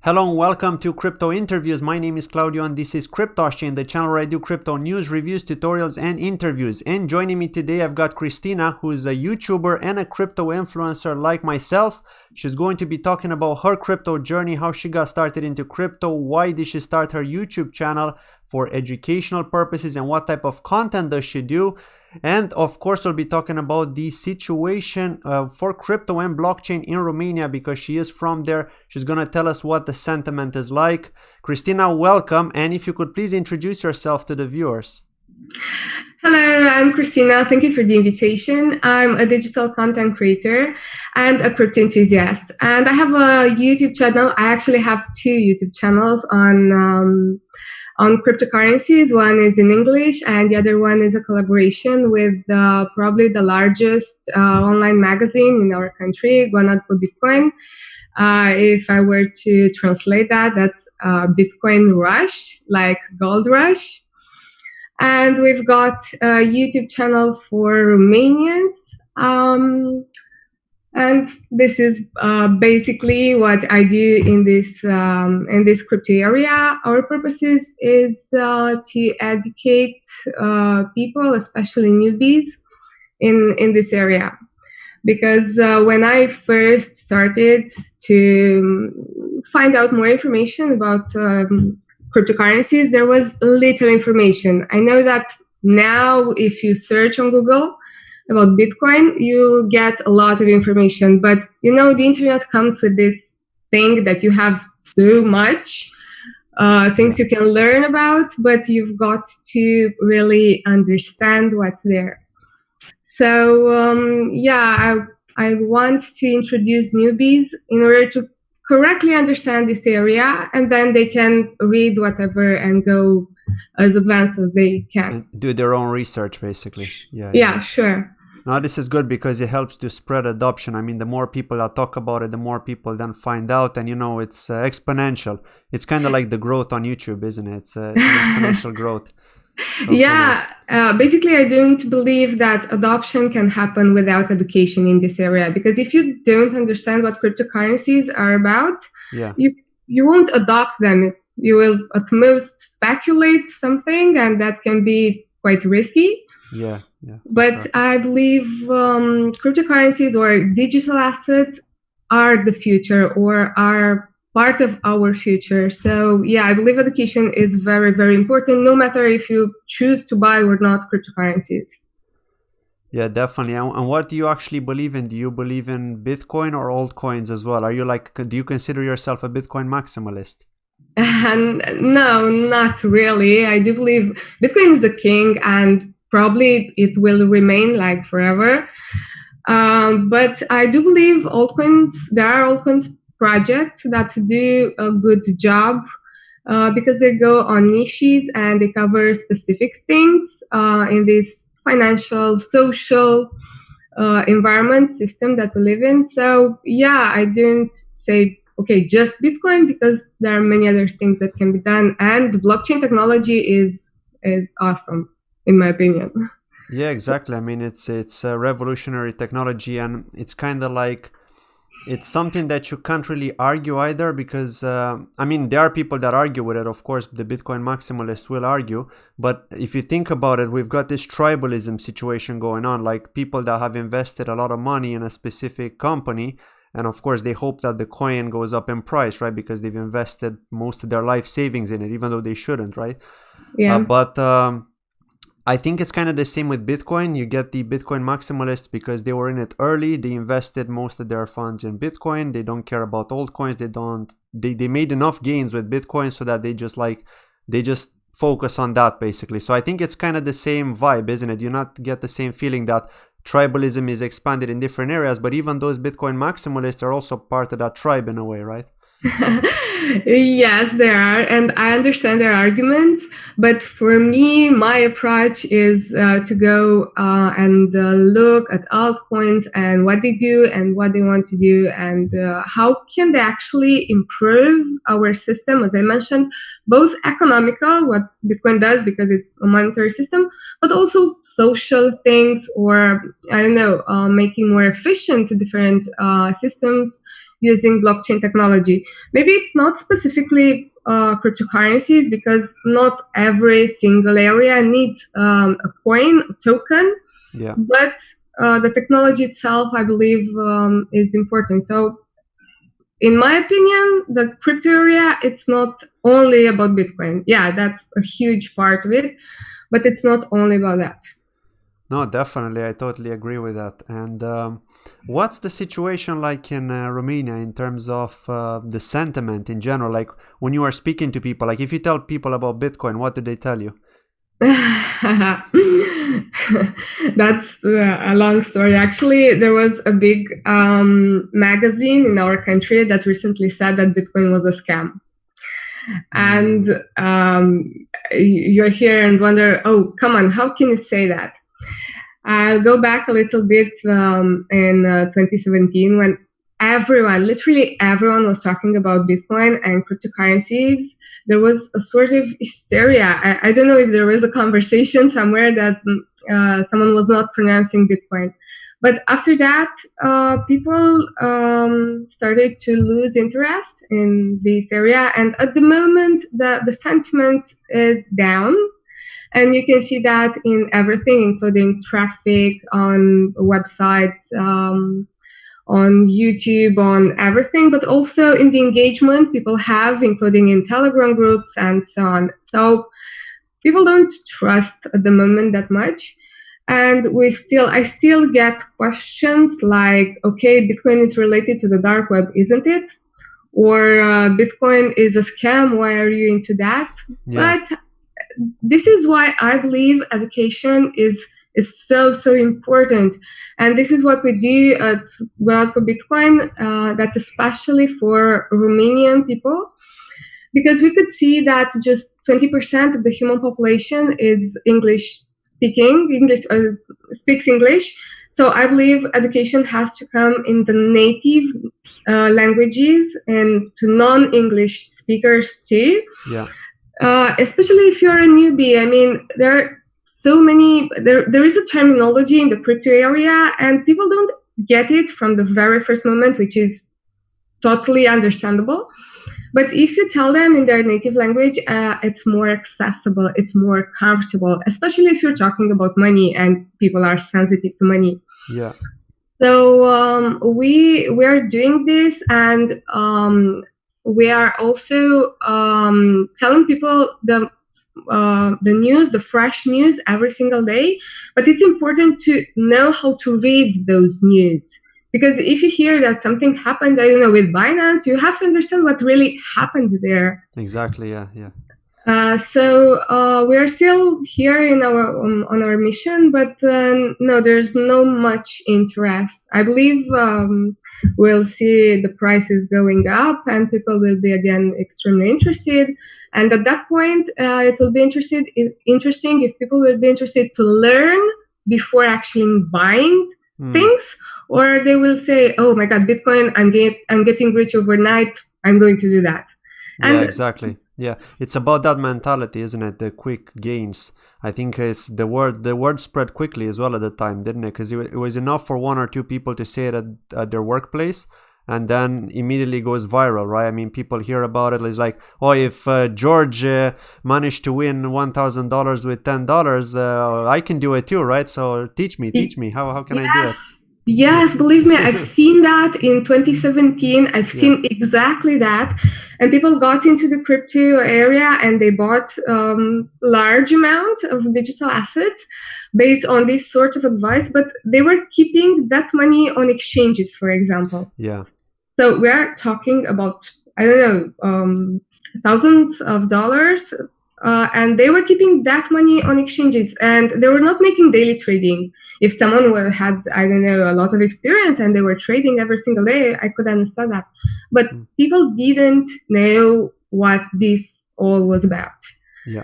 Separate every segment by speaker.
Speaker 1: Hello and welcome to Crypto Interviews. My name is Claudio and this is Cryptochain, the channel where I do crypto news, reviews, tutorials, and interviews. And joining me today, I've got Cristina, who is a YouTuber and a crypto influencer like myself. She's going to be talking about her crypto journey, how she got started into crypto, why did she start her YouTube channel for educational purposes, and what type of content does she do. And of course, we'll be talking about the situation for crypto and blockchain in Romania because she is from there. She's going to tell us what the sentiment is like. Cristina, welcome. And if you could please introduce yourself to the viewers.
Speaker 2: Hello, I'm Cristina. Thank you for the invitation. I'm a digital content creator and a crypto enthusiast. And I have a YouTube channel. I actually have two YouTube channels on cryptocurrencies. One is in English and the other one is a collaboration with probably the largest online magazine in our country, Guanat for Bitcoin. If I were to translate that, that's Bitcoin Rush, like Gold Rush. And we've got a YouTube channel for Romanians. And this is basically what I do in this crypto area. Our purpose is to educate people, especially newbies, in this area. Because when I first started to find out more information about cryptocurrencies, there was little information. I know that now if you search on Google about Bitcoin, you get a lot of information. But, you know, the internet comes with this thing that you have so much things you can learn about, but you've got to really understand what's there. So, I want to introduce newbies in order to correctly understand this area, and then they can read whatever and go as advanced as they can.
Speaker 1: And do their own research, basically.
Speaker 2: Yeah, sure.
Speaker 1: Now, this is good because it helps to spread adoption. I mean, the more people that talk about it, the more people then find out, and you know, it's exponential. It's kind of like the growth on YouTube, isn't it? It's an exponential growth. So
Speaker 2: basically, I don't believe that adoption can happen without education in this area, because if you don't understand what cryptocurrencies are about, you won't adopt them. You will at most speculate something, and that can be quite risky. But I believe cryptocurrencies or digital assets are the future, or are part of our future. So yeah, I believe education is very, very important, no matter if you choose to buy or not cryptocurrencies.
Speaker 1: Yeah, definitely. And what do you actually believe in? Do you believe in Bitcoin or altcoins as well? Are you do you consider yourself a Bitcoin maximalist?
Speaker 2: No, not really. I do believe Bitcoin is the king, and probably it will remain like forever. But I do believe altcoins, there are altcoins projects that do a good job because they go on niches and they cover specific things in this financial, social environment system that we live in. So yeah, I don't say, okay, just Bitcoin, because there are many other things that can be done. And blockchain technology is awesome, in my opinion.
Speaker 1: Yeah, exactly. I mean, it's a revolutionary technology, and it's kind of like, it's something that you can't really argue either, because I mean, there are people that argue with it. Of course, the Bitcoin maximalists will argue, but if you think about it, we've got this tribalism situation going on, like people that have invested a lot of money in a specific company, and of course they hope that the coin goes up in price, right? Because they've invested most of their life savings in it, even though they shouldn't, right? But I think it's kind of the same with Bitcoin. You get the Bitcoin maximalists because they were in it early. They invested most of their funds in Bitcoin. They don't care about altcoins. They made enough gains with Bitcoin so that they just focus on that, basically. So I think it's kind of the same vibe, isn't it? You not get the same feeling that tribalism is expanded in different areas, but even those Bitcoin maximalists are also part of that tribe in a way, right?
Speaker 2: Yes, there are, and I understand their arguments, but for me, my approach is to go and look at altcoins and what they do and what they want to do, and how can they actually improve our system. As I mentioned, both economical, what Bitcoin does because it's a monetary system, but also social things, or I don't know, making more efficient different systems using blockchain technology. Maybe not specifically cryptocurrencies, because not every single area needs a coin, a token,
Speaker 1: Yeah.
Speaker 2: but the technology itself, I believe, is important. So in my opinion, the crypto area, it's not only about Bitcoin. Yeah, that's a huge part of it, but it's not only about that.
Speaker 1: No, definitely. I totally agree with that. And what's the situation like in Romania in terms of the sentiment in general? Like when you are speaking to people, like if you tell people about Bitcoin, what do they tell you?
Speaker 2: That's a long story. Actually, there was a big magazine in our country that recently said that Bitcoin was a scam. And you're here and wonder, oh, come on, how can you say that? I'll go back a little bit in 2017 when everyone, literally everyone, was talking about Bitcoin and cryptocurrencies. There was a sort of hysteria. I don't know if there was a conversation somewhere that someone was not pronouncing Bitcoin. But after that, people started to lose interest in this area. And at the moment, the sentiment is down. And you can see that in everything, including traffic on websites, on YouTube, on everything, but also in the engagement people have, including in Telegram groups and so on. So people don't trust at the moment that much. And I still get questions like, okay, Bitcoin is related to the dark web, isn't it? Or Bitcoin is a scam. Why are you into that?
Speaker 1: Yeah.
Speaker 2: But this is why I believe education is so important, and this is what we do at World for Bitcoin. That's especially for Romanian people, because we could see that just 20% of the human population is speaks English. So I believe education has to come in the native languages and to non-English speakers too.
Speaker 1: Yeah.
Speaker 2: Especially if you're a newbie. I mean, there are so many, there is a terminology in the crypto area and people don't get it from the very first moment, which is totally understandable. But if you tell them in their native language, it's more accessible, it's more comfortable, especially if you're talking about money and people are sensitive to money.
Speaker 1: Yeah.
Speaker 2: So we are doing this, and we are also telling people the news, the fresh news every single day. But it's important to know how to read those news. Because if you hear that something happened, I don't know, with Binance, you have to understand what really happened there.
Speaker 1: Exactly. Yeah. Yeah.
Speaker 2: So we are still here in on our mission, but no, there's no much interest. I believe we'll see the prices going up, and people will be again extremely interested. And at that point, it will be interesting if people will be interested to learn before actually buying things, or they will say, "Oh my God, Bitcoin! I'm getting rich overnight. I'm going to do that."
Speaker 1: Yeah, exactly. Yeah, it's about that mentality, isn't it? The quick gains. I think it's the word spread quickly as well at the time, didn't it? Because it was enough for one or two people to say it at their workplace, and then immediately goes viral, right? I mean, people hear about it. It's like, oh, if George managed to win $1,000 with $10, I can do it too, right? So teach me. How can I do it?
Speaker 2: Yes, believe me, I've seen that in 2017. I've seen exactly that. And people got into the crypto area and they bought large amount of digital assets based on this sort of advice, but they were keeping that money on exchanges, for example.
Speaker 1: Yeah.
Speaker 2: So we are talking about, I don't know, thousands of dollars. And they were keeping that money on exchanges, and they were not making daily trading. If someone had, I don't know, a lot of experience and they were trading every single day, I could understand that. But people didn't know what this all was about.
Speaker 1: Yeah.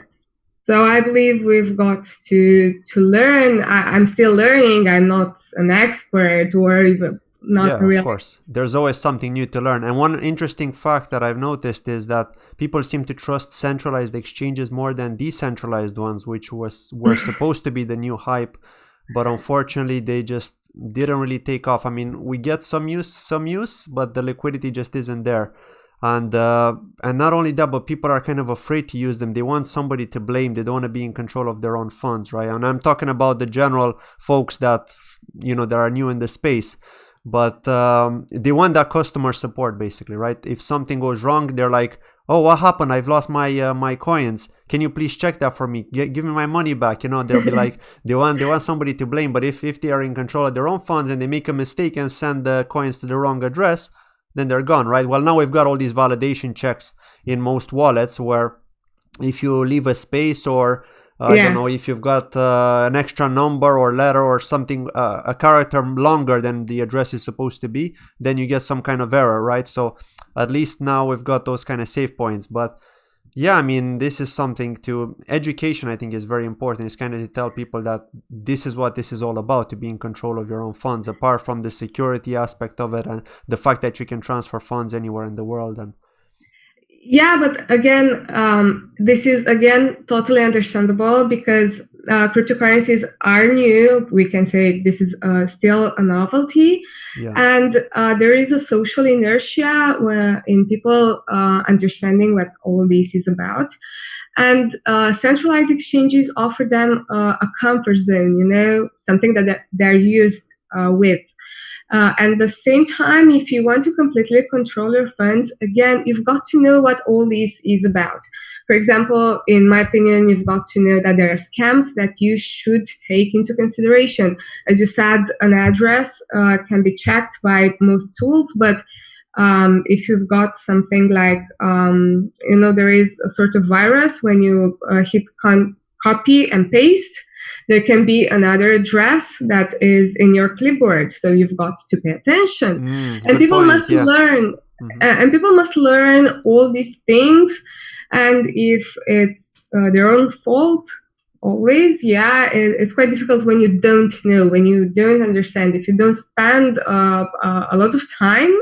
Speaker 2: So I believe we've got to learn. I'm still learning. I'm not an expert or even not
Speaker 1: Yeah,
Speaker 2: a
Speaker 1: of
Speaker 2: real.
Speaker 1: course. There's always something new to learn. And one interesting fact that I've noticed is that people seem to trust centralized exchanges more than decentralized ones, which were supposed to be the new hype, but unfortunately they just didn't really take off. I mean, we get some use, but the liquidity just isn't there. And not only that, but people are kind of afraid to use them. They want somebody to blame. They don't want to be in control of their own funds, right? And I'm talking about the general folks that that are new in the space. But they want that customer support, basically, right? If something goes wrong, they're like, "Oh, what happened? I've lost my coins. Can you please check that for me? Give me my money back." They'll be like, they want somebody to blame. But if they are in control of their own funds and they make a mistake and send the coins to the wrong address, then they're gone, right? Well, now we've got all these validation checks in most wallets where if you leave a space or I don't
Speaker 2: Yeah.
Speaker 1: know, if you've got an extra number or letter or something, a character longer than the address is supposed to be, then you get some kind of error, right? So at least now we've got those kind of save points. But yeah, I mean, this is something to education, I think, is very important. It's kind of to tell people that this is what this is all about, to be in control of your own funds, apart from the security aspect of it and the fact that you can transfer funds anywhere in the world. And
Speaker 2: Yeah, but again, this is again totally understandable because cryptocurrencies are new. We can say this is still a novelty,
Speaker 1: yeah,
Speaker 2: and there is a social inertia in people understanding what all this is about. And centralized exchanges offer them a comfort zone, something that they're used with. And at the same time, if you want to completely control your funds, again, you've got to know what all this is about. For example, in my opinion, you've got to know that there are scams that you should take into consideration. As you said, an address can be checked by most tools, but if you've got something like, there is a sort of virus when you hit copy and paste, there can be another address that is in your clipboard, so you've got to pay attention. And people must learn, and people must learn all these things. And if it's their own fault, always, it's quite difficult when you don't know, when you don't understand, if you don't spend a lot of time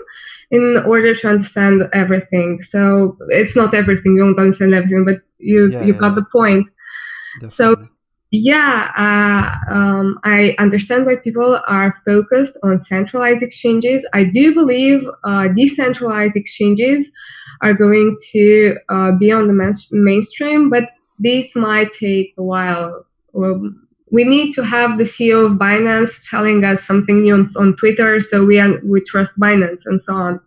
Speaker 2: in order to understand everything. So it's not everything, you don't understand everything, but you got the point. Definitely. So I understand why people are focused on centralized exchanges. I do believe decentralized exchanges are going to be on the mainstream, but this might take a while. We need to have the CEO of Binance telling us something new on Twitter, so we trust Binance and so on.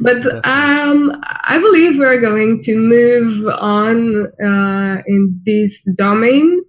Speaker 2: But I believe we're going to move on in this domain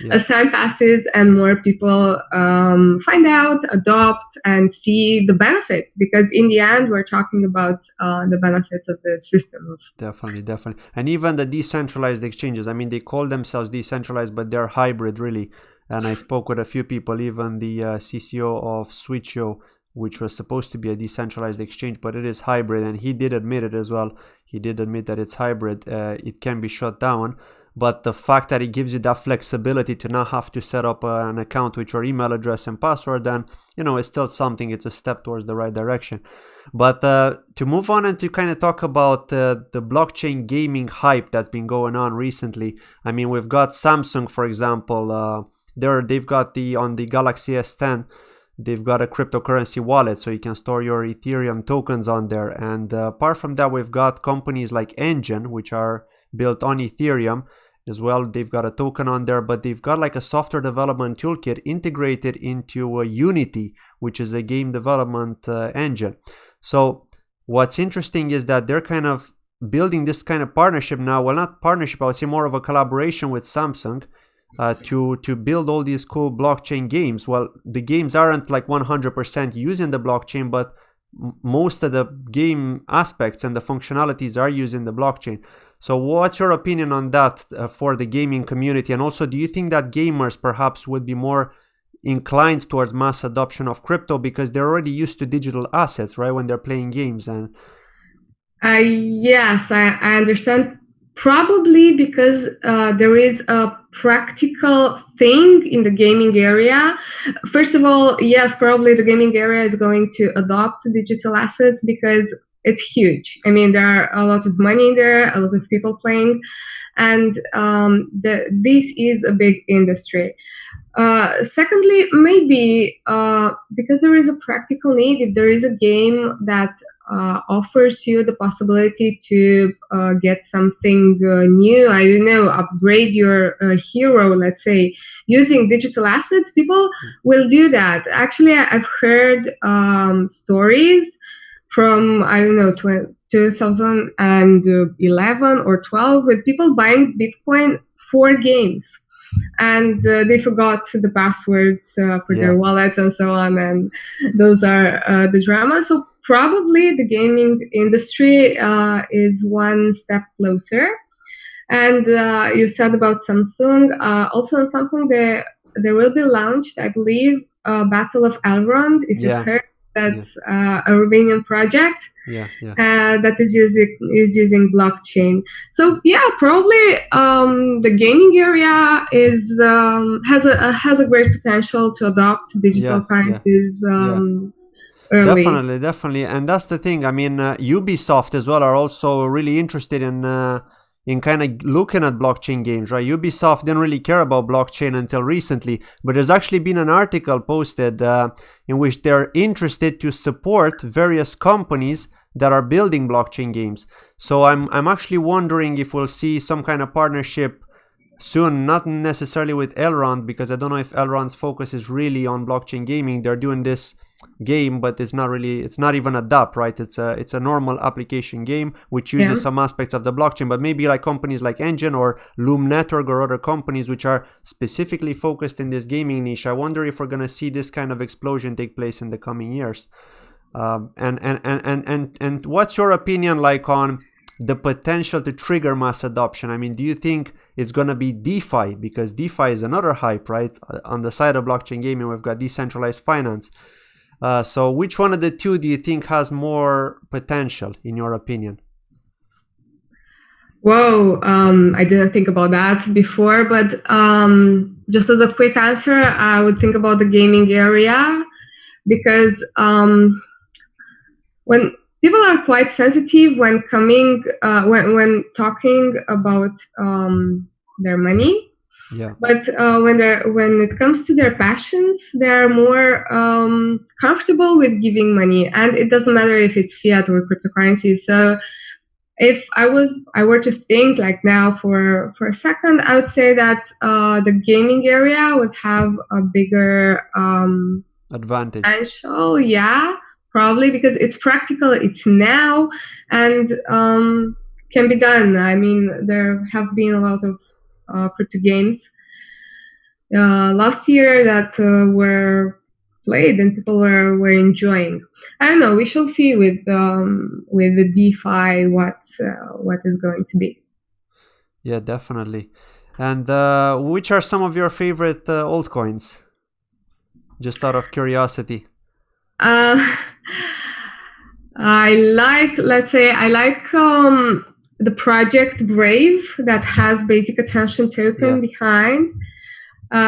Speaker 2: as time passes and more people find out, adopt, and see the benefits. Because in the end, we're talking about the benefits of the system.
Speaker 1: Definitely. And even the decentralized exchanges, I mean, they call themselves decentralized, but they're hybrid, really. And I spoke with a few people, even the CCO of Criss Jo, which was supposed to be a decentralized exchange, but it is hybrid, and he did admit it as well. He did admit that it's hybrid. It can be shut down, but the fact that it gives you that flexibility to not have to set up an account with your email address and password, then, it's still something. It's a step towards the right direction. But to move on and to kind of talk about the blockchain gaming hype that's been going on recently, I mean, we've got Samsung, for example. They've got on the Galaxy S10, they've got a cryptocurrency wallet, so you can store your Ethereum tokens on there. And apart from that, we've got companies like Engine, which are built on Ethereum as well. They've got a token on there, but they've got like a software development toolkit integrated into Unity, which is a game development engine. So what's interesting is that they're kind of building this kind of partnership now. Well, not partnership, I would say more of a collaboration with Samsung, to build all these cool blockchain games. Well, the games aren't like 100% using the blockchain, but most of the game aspects and the functionalities are using the blockchain. So what's your opinion on that for the gaming community? And also, do you think that gamers perhaps would be more inclined towards mass adoption of crypto because they're already used to digital assets, right, when they're playing games? And
Speaker 2: yes, I understand. Probably because there is a practical thing in the gaming area. First of all, yes, probably the gaming area is going to adopt digital assets because it's huge. I mean, there are a lot of money in there, a lot of people playing, and this is a big industry. Secondly, maybe because there is a practical need, if there is a game that offers you the possibility to get something new, I don't know, upgrade your hero, let's say, using digital assets, people will do that. Actually, I've heard stories from, I don't know, 2011 or 12 with people buying Bitcoin for games. And they forgot the passwords for their wallets and so on. And those are the drama. So probably the gaming industry is one step closer. And you said about Samsung. Also on Samsung, there will be launched, I believe, Battle of Elrond, if you've heard. That's a Romanian project that is using blockchain. So yeah, probably the gaming area has a great potential to adopt digital currencies. Early.
Speaker 1: Definitely, and that's the thing. I mean, Ubisoft as well are also really interested in kind of looking at blockchain games, right? Ubisoft didn't really care about blockchain until recently, but there's actually been an article posted in which they're interested to support various companies that are building blockchain games. So I'm actually wondering if we'll see some kind of partnership soon, not necessarily with Elrond, because I don't know if Elrond's focus is really on blockchain gaming. They're doing this game, but it's not even a DApp, right? It's a normal application game which uses some aspects of the blockchain, but maybe like companies like Engine or Loom Network or other companies which are specifically focused in this gaming niche. I wonder if we're going to see this kind of explosion take place in the coming years. And what's your opinion like on the potential to trigger mass adoption? I mean, do you think it's going to be DeFi? Because DeFi is another hype, right? On the side of blockchain gaming, we've got decentralized finance. So which one of the two do you think has more potential, in your opinion?
Speaker 2: Whoa, I didn't think about that before, but just as a quick answer, I would think about the gaming area, because when people are quite sensitive when when talking about their money.
Speaker 1: Yeah.
Speaker 2: But when it comes to their passions, they're more comfortable with giving money, and it doesn't matter if it's fiat or cryptocurrency. So if I were to think like now for a second, I would say that the gaming area would have a bigger
Speaker 1: advantage.
Speaker 2: Potential, yeah, probably, because it's practical, it's now, and can be done. I mean, there have been a lot of crypto games last year that were played and people were enjoying. I don't know. We shall see with the DeFi what is going to be.
Speaker 1: Yeah, definitely. And which are some of your favorite altcoins? Just out of curiosity.
Speaker 2: I like the project Brave that has basic attention token behind,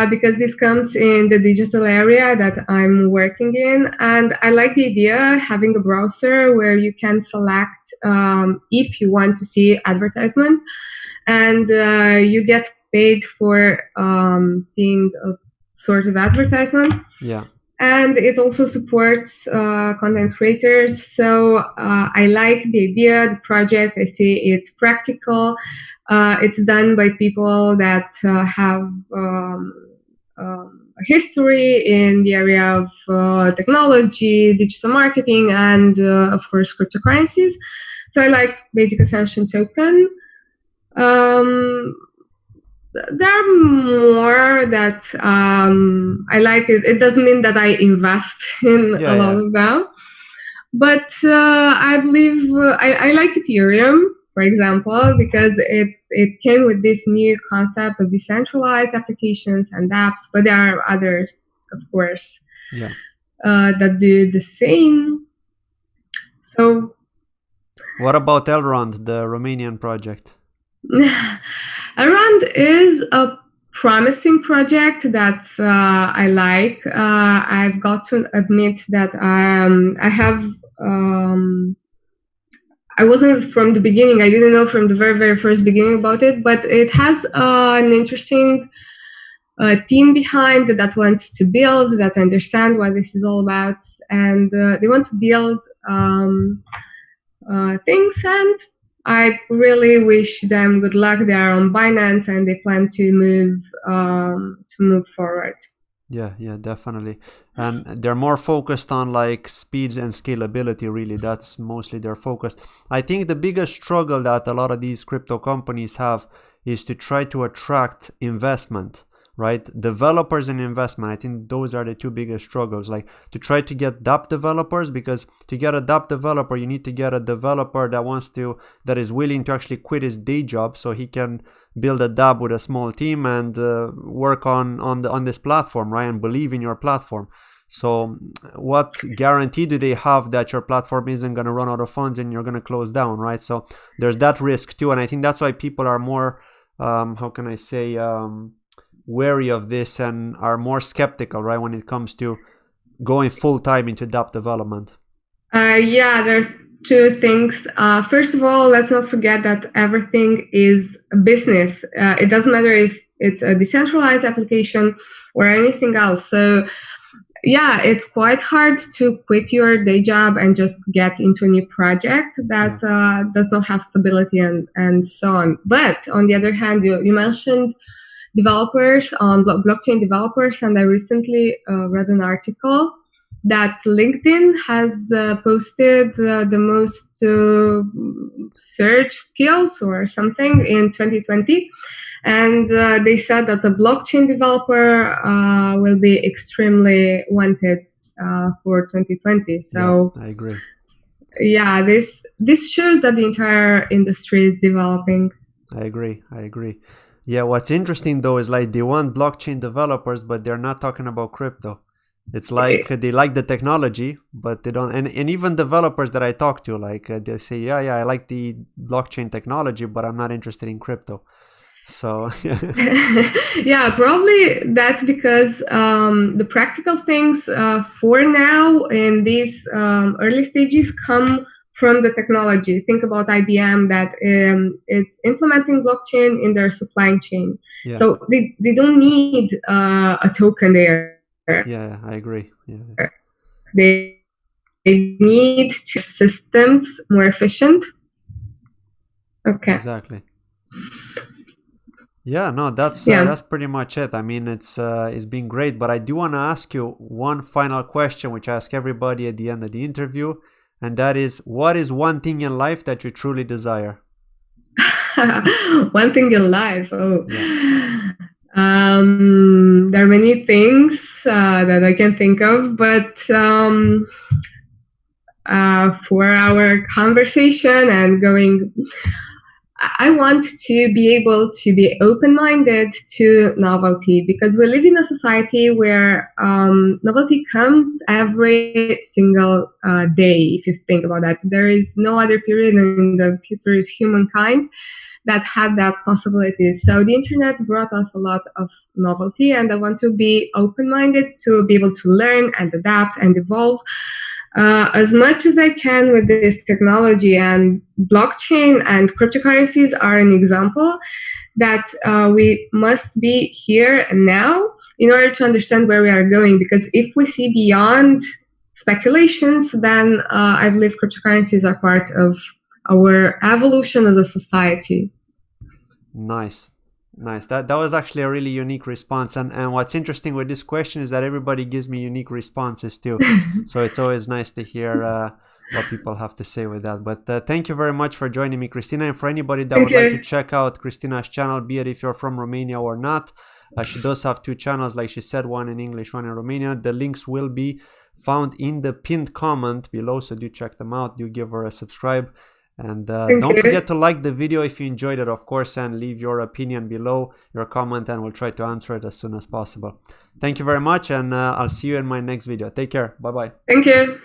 Speaker 2: because this comes in the digital area that I'm working in. And I like the idea having a browser where you can select if you want to see advertisement, and you get paid for seeing a sort of advertisement.
Speaker 1: Yeah.
Speaker 2: And it also supports content creators. So I like the idea, the project. I see it practical. It's done by people that have a history in the area of technology, digital marketing, and of course, cryptocurrencies. So I like basic attention token. There are more that I like. It doesn't mean that I invest in a lot of them, but I believe I like Ethereum, for example, because it came with this new concept of decentralized applications and apps. But there are others, of course, that do the same. So,
Speaker 1: what about Elrond, the Romanian project?
Speaker 2: Elrond is a promising project that I like. I've got to admit that I have. I wasn't from the beginning. I didn't know from the very, very first beginning about it, but it has an interesting team behind that wants to build, that understand what this is all about, and they want to build things. And I really wish them good luck. They are on Binance and they plan to move forward.
Speaker 1: Yeah, definitely. And they're more focused on like speed and scalability, really. That's mostly their focus. I think the biggest struggle that a lot of these crypto companies have is to try to attract investment, right? Developers and investment. I think those are the two biggest struggles. Like to try to get dApp developers, because to get a dApp developer, you need to get a developer that is willing to actually quit his day job so he can build a dApp with a small team and work on this platform, right? And believe in your platform. So what guarantee do they have that your platform isn't going to run out of funds and you're going to close down, right? So there's that risk too. And I think that's why people are more, how can I say, wary of this and are more skeptical, right, when it comes to going full time into dApp development.
Speaker 2: Yeah, there's two things. First of all, let's not forget that everything is a business. It doesn't matter if it's a decentralized application or anything else. So yeah, it's quite hard to quit your day job and just get into a new project that does not have stability and so on. But on the other hand, you mentioned developers, blockchain developers, and I recently read an article that LinkedIn has posted the most search skills or something in 2020. And they said that the blockchain developer will be extremely wanted for 2020. So
Speaker 1: yeah, I agree.
Speaker 2: Yeah, this shows that the entire industry is developing.
Speaker 1: I agree. Yeah, what's interesting though is like they want blockchain developers, but they're not talking about crypto. It's like they like the technology, but they don't. And even developers that I talk to, like they say, yeah, I like the blockchain technology, but I'm not interested in crypto. So
Speaker 2: yeah, probably that's because the practical things for now in these early stages come from the technology. Think about IBM that it's implementing blockchain in their supply chain.
Speaker 1: yeah.
Speaker 2: So they don't need a token there.
Speaker 1: Yeah, I agree. Yeah.
Speaker 2: They need to systems more efficient. Okay.
Speaker 1: Exactly. Yeah, no, that's pretty much it. I mean, it's been great, but I do want to ask you one final question, which I ask everybody at the end of the interview, and that is, what is one thing in life that you truly desire?
Speaker 2: One thing in life. Oh,
Speaker 1: yeah.
Speaker 2: There are many things that I can think of, but for our conversation and going, I want to be able to be open-minded to novelty, because we live in a society where novelty comes every single day. If you think about that, there is no other period in the history of humankind that had that possibility. So the internet brought us a lot of novelty, and I want to be open-minded to be able to learn and adapt and evolve as much as I can with this technology. And blockchain and cryptocurrencies are an example that we must be here and now in order to understand where we are going. Because if we see beyond speculations, then I believe cryptocurrencies are part of our evolution as a society.
Speaker 1: Nice. That was actually a really unique response. And what's interesting with this question is that everybody gives me unique responses too. So it's always nice to hear what people have to say with that. But thank you very much for joining me, Cristina. And for anybody that would like to check out Cristina's channel, be it if you're from Romania or not, she does have two channels, like she said, one in English, one in Romania. The links will be found in the pinned comment below, so do check them out. Do give her a subscribe. And don't forget to like the video if you enjoyed it, of course, and leave your opinion below, your comment, and we'll try to answer it as soon as possible. Thank you very much, and I'll see you in my next video. Take care. Bye-bye.
Speaker 2: Thank you.